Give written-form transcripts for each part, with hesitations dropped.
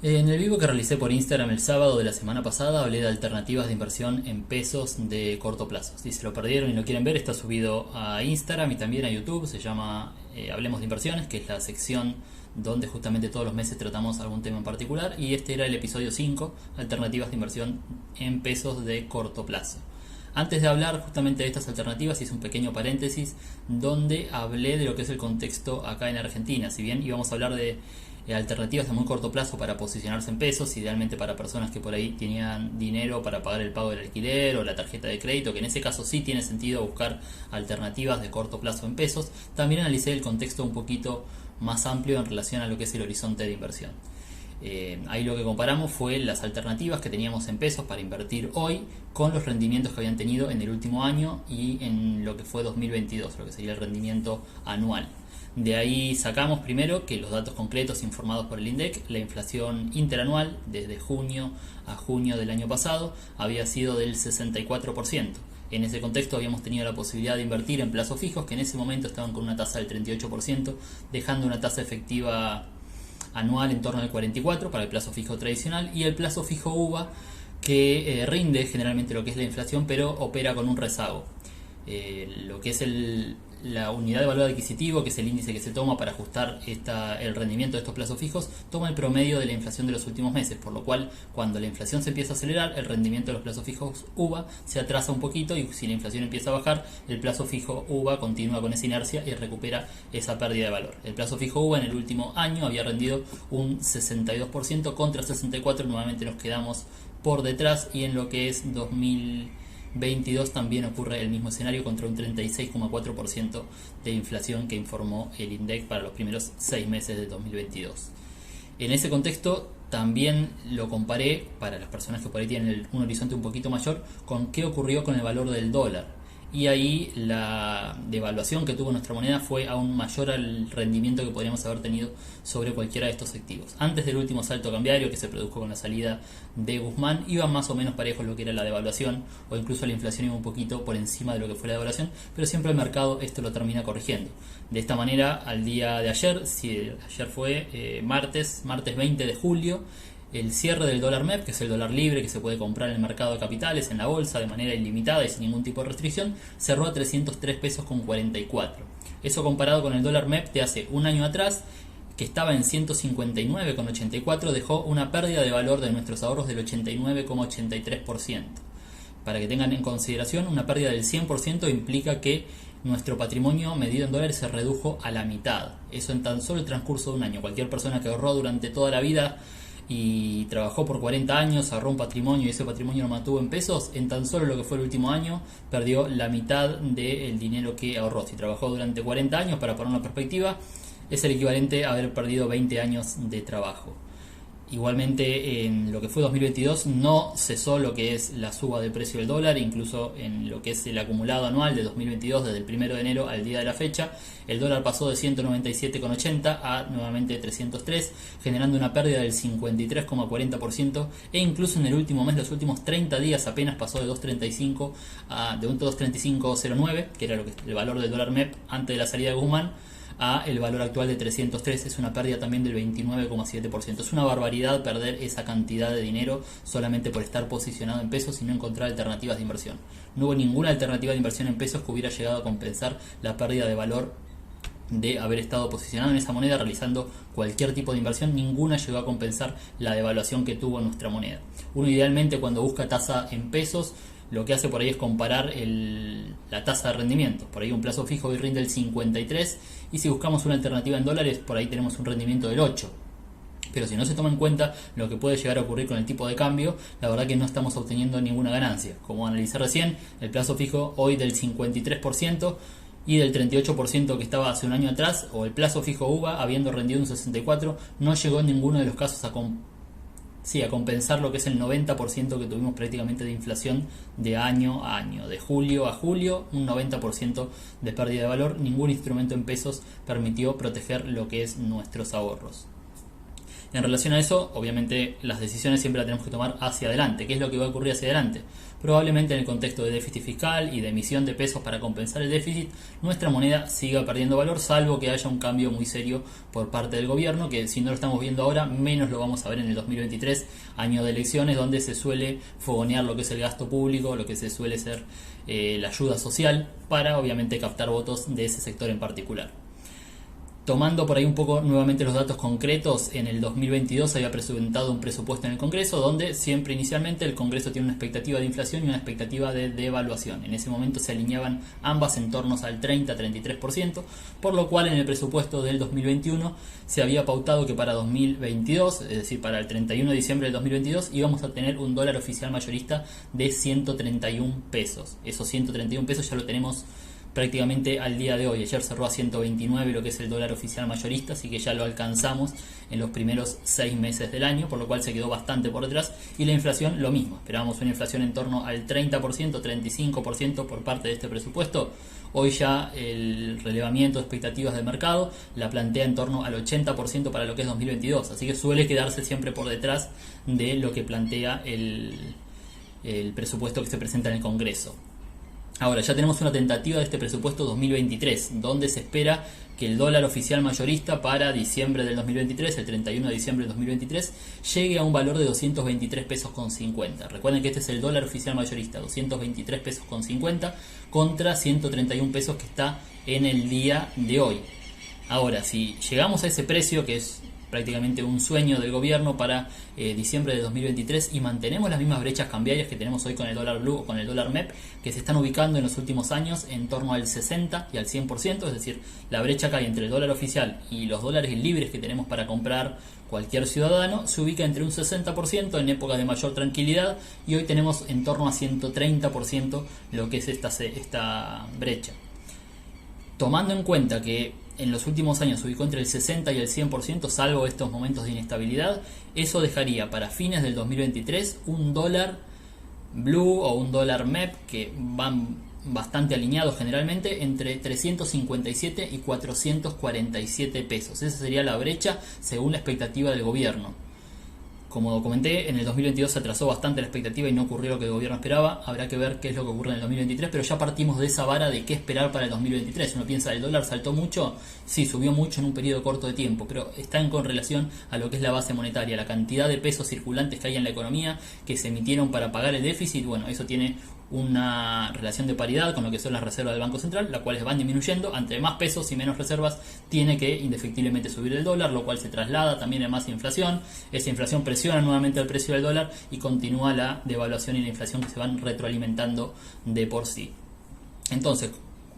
En el vivo que realicé por Instagram el sábado de la semana pasada hablé de alternativas de inversión en pesos de corto plazo. Si se lo perdieron y lo quieren ver, está subido a Instagram y también a YouTube. Se llama Hablemos de Inversiones, que es la sección donde justamente todos los meses tratamos algún tema en particular. Y este era el episodio 5, alternativas de inversión en pesos de corto plazo. Antes de hablar justamente de estas alternativas, hice un pequeño paréntesis donde hablé de lo que es el contexto acá en Argentina. Si bien íbamos a hablar de alternativas a muy corto plazo para posicionarse en pesos, idealmente para personas que por ahí tenían dinero para pagar el pago del alquiler o la tarjeta de crédito, que en ese caso sí tiene sentido buscar alternativas de corto plazo en pesos. También analicé el contexto un poquito más amplio en relación a lo que es el horizonte de inversión. Ahí lo que comparamos fue las alternativas que teníamos en pesos para invertir hoy con los rendimientos que habían tenido en el último año y en lo que fue 2022, lo que sería el rendimiento anual. De ahí sacamos primero que los datos concretos informados por el INDEC, la inflación interanual desde junio a junio del año pasado había sido del 64%. En ese contexto habíamos tenido la posibilidad de invertir en plazos fijos que en ese momento estaban con una tasa del 38%, dejando una tasa efectiva anual en torno al 44% para el plazo fijo tradicional, y el plazo fijo UVA que rinde generalmente lo que es la inflación pero opera con un rezago. Lo que es la unidad de valor adquisitivo, que es el índice que se toma para ajustar el rendimiento de estos plazos fijos, toma el promedio de la inflación de los últimos meses, por lo cual cuando la inflación se empieza a acelerar, el rendimiento de los plazos fijos UVA se atrasa un poquito, y si la inflación empieza a bajar, el plazo fijo UVA continúa con esa inercia y recupera esa pérdida de valor. El plazo fijo UVA en el último año había rendido un 62% contra 64%, nuevamente nos quedamos por detrás, y en lo que es 2022 también ocurre el mismo escenario contra un 36,4% de inflación que informó el INDEC para los primeros 6 meses de 2022. En ese contexto también lo comparé, para las personas que por ahí tienen un horizonte un poquito mayor, con qué ocurrió con el valor del dólar. Y ahí la devaluación que tuvo nuestra moneda fue aún mayor al rendimiento que podríamos haber tenido sobre cualquiera de estos activos. Antes del último salto cambiario que se produjo con la salida de Guzmán, iban más o menos parejos lo que era la devaluación, o incluso la inflación iba un poquito por encima de lo que fue la devaluación, pero siempre el mercado esto lo termina corrigiendo. De esta manera, al día de ayer, ayer fue martes 20 de julio, el cierre del dólar MEP, que es el dólar libre que se puede comprar en el mercado de capitales, en la bolsa, de manera ilimitada y sin ningún tipo de restricción, cerró a 303 pesos con 44. Eso comparado con el dólar MEP de hace un año atrás, que estaba en 159,84, dejó una pérdida de valor de nuestros ahorros del 89,83%. Para que tengan en consideración, una pérdida del 100% implica que nuestro patrimonio medido en dólares se redujo a la mitad. Eso en tan solo el transcurso de un año. Cualquier persona que ahorró durante toda la vida y trabajó por 40 años, ahorró un patrimonio y ese patrimonio lo mantuvo en pesos, en tan solo lo que fue el último año perdió la mitad del dinero que ahorró. Si trabajó durante 40 años, para poner una perspectiva, es el equivalente a haber perdido 20 años de trabajo. Igualmente, en lo que fue 2022 no cesó lo que es la suba del precio del dólar, incluso en lo que es el acumulado anual de 2022, desde el 1 de enero al día de la fecha, el dólar pasó de 197,80 a nuevamente 303, generando una pérdida del 53,40%, e incluso en el último mes, los últimos 30 días, apenas pasó de 2.35 a de un 2.3509, que era lo que el valor del dólar MEP antes de la salida de Guzmán, a el valor actual de 303. Es una pérdida también del 29,7%. Es una barbaridad perder esa cantidad de dinero solamente por estar posicionado en pesos y no encontrar alternativas de inversión. No hubo ninguna alternativa de inversión en pesos que hubiera llegado a compensar la pérdida de valor de haber estado posicionado en esa moneda realizando cualquier tipo de inversión. Ninguna llegó a compensar la devaluación que tuvo nuestra moneda. Uno idealmente, cuando busca tasa en pesos, lo que hace por ahí es comparar la tasa de rendimiento. Por ahí un plazo fijo hoy rinde el 53, y si buscamos una alternativa en dólares, por ahí tenemos un rendimiento del 8. Pero si no se toma en cuenta lo que puede llegar a ocurrir con el tipo de cambio, la verdad que no estamos obteniendo ninguna ganancia. Como analicé recién, el plazo fijo hoy del 53% y del 38% que estaba hace un año atrás, o el plazo fijo UVA habiendo rendido un 64%, no llegó en ninguno de los casos a compensar lo que es el 90% que tuvimos prácticamente de inflación de año a año. De julio a julio, un 90% de pérdida de valor. Ningún instrumento en pesos permitió proteger lo que es nuestros ahorros. En relación a eso, obviamente las decisiones siempre las tenemos que tomar hacia adelante. ¿Qué es lo que va a ocurrir hacia adelante? Probablemente en el contexto de déficit fiscal y de emisión de pesos para compensar el déficit, nuestra moneda siga perdiendo valor, salvo que haya un cambio muy serio por parte del gobierno, que si no lo estamos viendo ahora, menos lo vamos a ver en el 2023, año de elecciones, donde se suele fogonear lo que es el gasto público, lo que se suele ser la ayuda social, para obviamente captar votos de ese sector en particular. Tomando por ahí un poco nuevamente los datos concretos, en el 2022 se había presentado un presupuesto en el Congreso donde siempre inicialmente el Congreso tiene una expectativa de inflación y una expectativa de devaluación. En ese momento se alineaban ambas en torno al 30-33%, por lo cual en el presupuesto del 2021 se había pautado que para 2022, es decir, para el 31 de diciembre del 2022, íbamos a tener un dólar oficial mayorista de 131 pesos. Esos 131 pesos ya lo tenemos prácticamente al día de hoy. Ayer cerró a 129 lo que es el dólar oficial mayorista, así que ya lo alcanzamos en los primeros 6 meses del año, por lo cual se quedó bastante por detrás. Y la inflación lo mismo, esperábamos una inflación en torno al 30%, 35% por parte de este presupuesto. Hoy ya el relevamiento de expectativas de mercado la plantea en torno al 80% para lo que es 2022, así que suele quedarse siempre por detrás de lo que plantea el presupuesto que se presenta en el Congreso. Ahora, ya tenemos una tentativa de este presupuesto 2023, donde se espera que el dólar oficial mayorista para diciembre del 2023, el 31 de diciembre del 2023, llegue a un valor de 223 pesos con 50. Recuerden que este es el dólar oficial mayorista, 223 pesos con 50 contra 131 pesos que está en el día de hoy. Ahora, si llegamos a ese precio, que es prácticamente un sueño del gobierno para diciembre de 2023, y mantenemos las mismas brechas cambiarias que tenemos hoy con el dólar blue o con el dólar MEP, que se están ubicando en los últimos años en torno al 60 y al 100%, es decir, la brecha que hay entre el dólar oficial y los dólares libres que tenemos para comprar cualquier ciudadano se ubica entre un 60% en épocas de mayor tranquilidad, y hoy tenemos en torno a 130% lo que es esta brecha. Tomando en cuenta que en los últimos años se ubicó entre el 60 y el 100%, salvo estos momentos de inestabilidad, eso dejaría para fines del 2023 un dólar blue o un dólar MEP, que van bastante alineados generalmente, entre 357 y 447 pesos. Esa sería la brecha según la expectativa del gobierno. Como comenté, en el 2022 se atrasó bastante la expectativa y no ocurrió lo que el gobierno esperaba. Habrá que ver qué es lo que ocurre en el 2023, pero ya partimos de esa vara de qué esperar para el 2023. Uno piensa, el dólar saltó mucho, sí, subió mucho en un periodo corto de tiempo, pero están con relación a lo que es la base monetaria, la cantidad de pesos circulantes que hay en la economía que se emitieron para pagar el déficit. Bueno, eso tiene una relación de paridad con lo que son las reservas del Banco Central, las cuales van disminuyendo. Entre más pesos y menos reservas tiene que indefectiblemente subir el dólar, lo cual se traslada también a más inflación. Esa inflación presiona nuevamente el precio del dólar y continúa la devaluación y la inflación que se van retroalimentando de por sí. Entonces,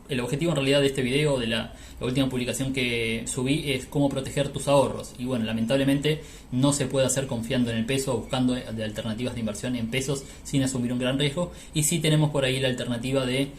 el objetivo en realidad de este video, de la última publicación que subí, es cómo proteger tus ahorros. Y bueno, lamentablemente no se puede hacer confiando en el peso, buscando de alternativas de inversión en pesos sin asumir un gran riesgo. Y sí tenemos por ahí la alternativa de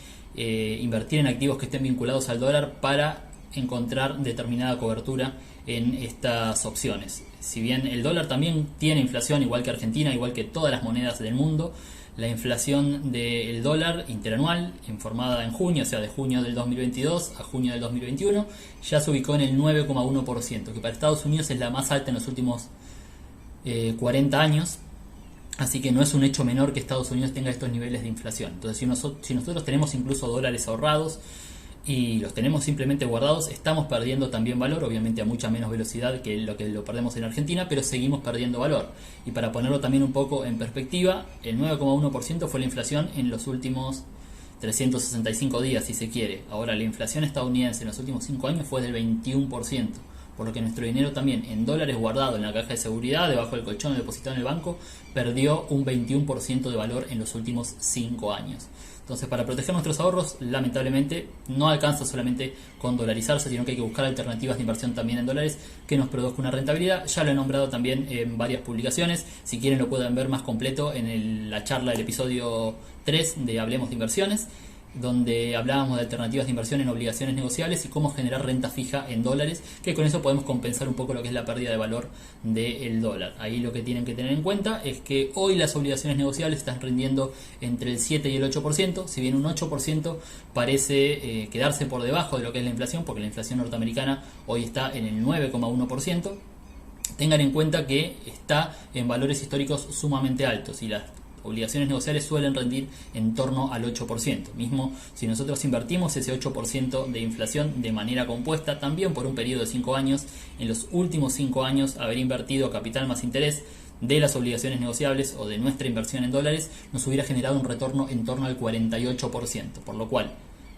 invertir en activos que estén vinculados al dólar para encontrar determinada cobertura en estas opciones. Si bien el dólar también tiene inflación, igual que Argentina, igual que todas las monedas del mundo, la inflación del dólar interanual, informada en junio, o sea, de junio del 2022 a junio del 2021, ya se ubicó en el 9,1%, que para Estados Unidos es la más alta en los últimos 40 años. Así que no es un hecho menor que Estados Unidos tenga estos niveles de inflación. Entonces, si nosotros tenemos incluso dólares ahorrados y los tenemos simplemente guardados, estamos perdiendo también valor, obviamente a mucha menos velocidad que lo perdemos en Argentina, pero seguimos perdiendo valor. Y para ponerlo también un poco en perspectiva, el 9,1% fue la inflación en los últimos 365 días, si se quiere. Ahora, la inflación estadounidense en los últimos 5 años fue del 21%, por lo que nuestro dinero también en dólares guardado en la caja de seguridad, debajo del colchón depositado en el banco, perdió un 21% de valor en los últimos 5 años. Entonces, para proteger nuestros ahorros, lamentablemente no alcanza solamente con dolarizarse, sino que hay que buscar alternativas de inversión también en dólares que nos produzcan una rentabilidad. Ya lo he nombrado también en varias publicaciones. Si quieren lo pueden ver más completo en la charla del episodio 3 de Hablemos de Inversiones, donde hablábamos de alternativas de inversión en obligaciones negociables y cómo generar renta fija en dólares, que con eso podemos compensar un poco lo que es la pérdida de valor del dólar. Ahí lo que tienen que tener en cuenta es que hoy las obligaciones negociables están rindiendo entre el 7 y el 8%, si bien un 8% parece quedarse por debajo de lo que es la inflación, porque la inflación norteamericana hoy está en el 9,1%. tengan en cuenta que está en valores históricos sumamente altos y las obligaciones negociables suelen rendir en torno al 8%. Mismo si nosotros invertimos ese 8% de inflación de manera compuesta, también por un periodo de 5 años, en los últimos 5 años haber invertido capital más interés de las obligaciones negociables o de nuestra inversión en dólares nos hubiera generado un retorno en torno al 48%, por lo cual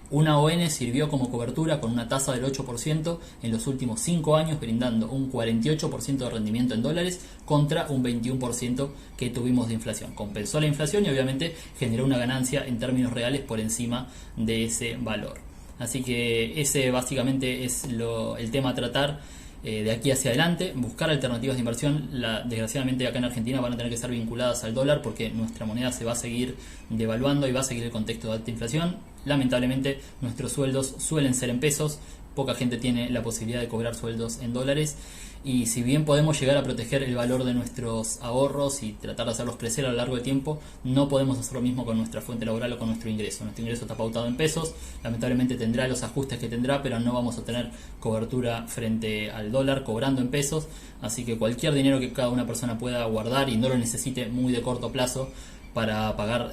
una ON sirvió como cobertura con una tasa del 8% en los últimos 5 años, brindando un 48% de rendimiento en dólares contra un 21% que tuvimos de inflación. Compensó la inflación y obviamente generó una ganancia en términos reales por encima de ese valor. Así que ese básicamente es el tema a tratar de aquí hacia adelante. Buscar alternativas de inversión, desgraciadamente acá en Argentina van a tener que estar vinculadas al dólar porque nuestra moneda se va a seguir devaluando y va a seguir el contexto de alta inflación. Lamentablemente nuestros sueldos suelen ser en pesos, poca gente tiene la posibilidad de cobrar sueldos en dólares, y si bien podemos llegar a proteger el valor de nuestros ahorros y tratar de hacerlos crecer a lo largo del tiempo, no podemos hacer lo mismo con nuestra fuente laboral o con nuestro ingreso. Nuestro ingreso está pautado en pesos, lamentablemente tendrá los ajustes que tendrá, pero no vamos a tener cobertura frente al dólar cobrando en pesos, así que cualquier dinero que cada una persona pueda guardar y no lo necesite muy de corto plazo para pagar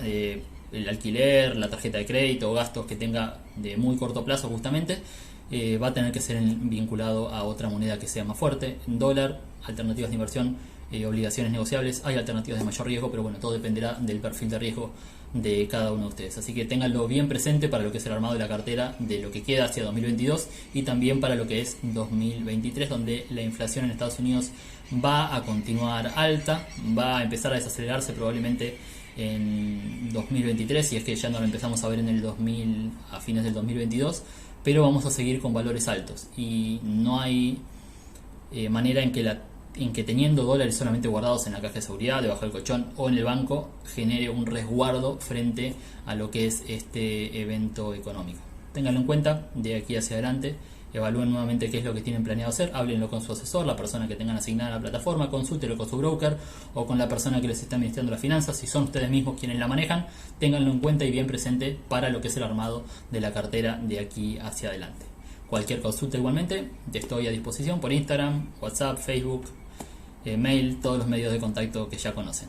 el alquiler, la tarjeta de crédito o gastos que tenga de muy corto plazo justamente, va a tener que ser vinculado a otra moneda que sea más fuerte, dólar, alternativas de inversión, obligaciones negociables. Hay alternativas de mayor riesgo, pero bueno, todo dependerá del perfil de riesgo de cada uno de ustedes. Así que ténganlo bien presente para lo que es el armado de la cartera de lo que queda hacia 2022 y también para lo que es 2023, donde la inflación en Estados Unidos va a continuar alta, va a empezar a desacelerarse probablemente en 2023, si es que ya no lo empezamos a ver en el a fines del 2022, pero vamos a seguir con valores altos y no hay manera en que teniendo dólares solamente guardados en la caja de seguridad, debajo del colchón o en el banco, genere un resguardo frente a lo que es este evento económico. Ténganlo en cuenta de aquí hacia adelante. Evalúen nuevamente qué es lo que tienen planeado hacer, háblenlo con su asesor, la persona que tengan asignada a la plataforma, consúltelo con su broker o con la persona que les está administrando las finanzas. Si son ustedes mismos quienes la manejan, ténganlo en cuenta y bien presente para lo que es el armado de la cartera de aquí hacia adelante. Cualquier consulta igualmente, te estoy a disposición por Instagram, WhatsApp, Facebook, mail, todos los medios de contacto que ya conocen.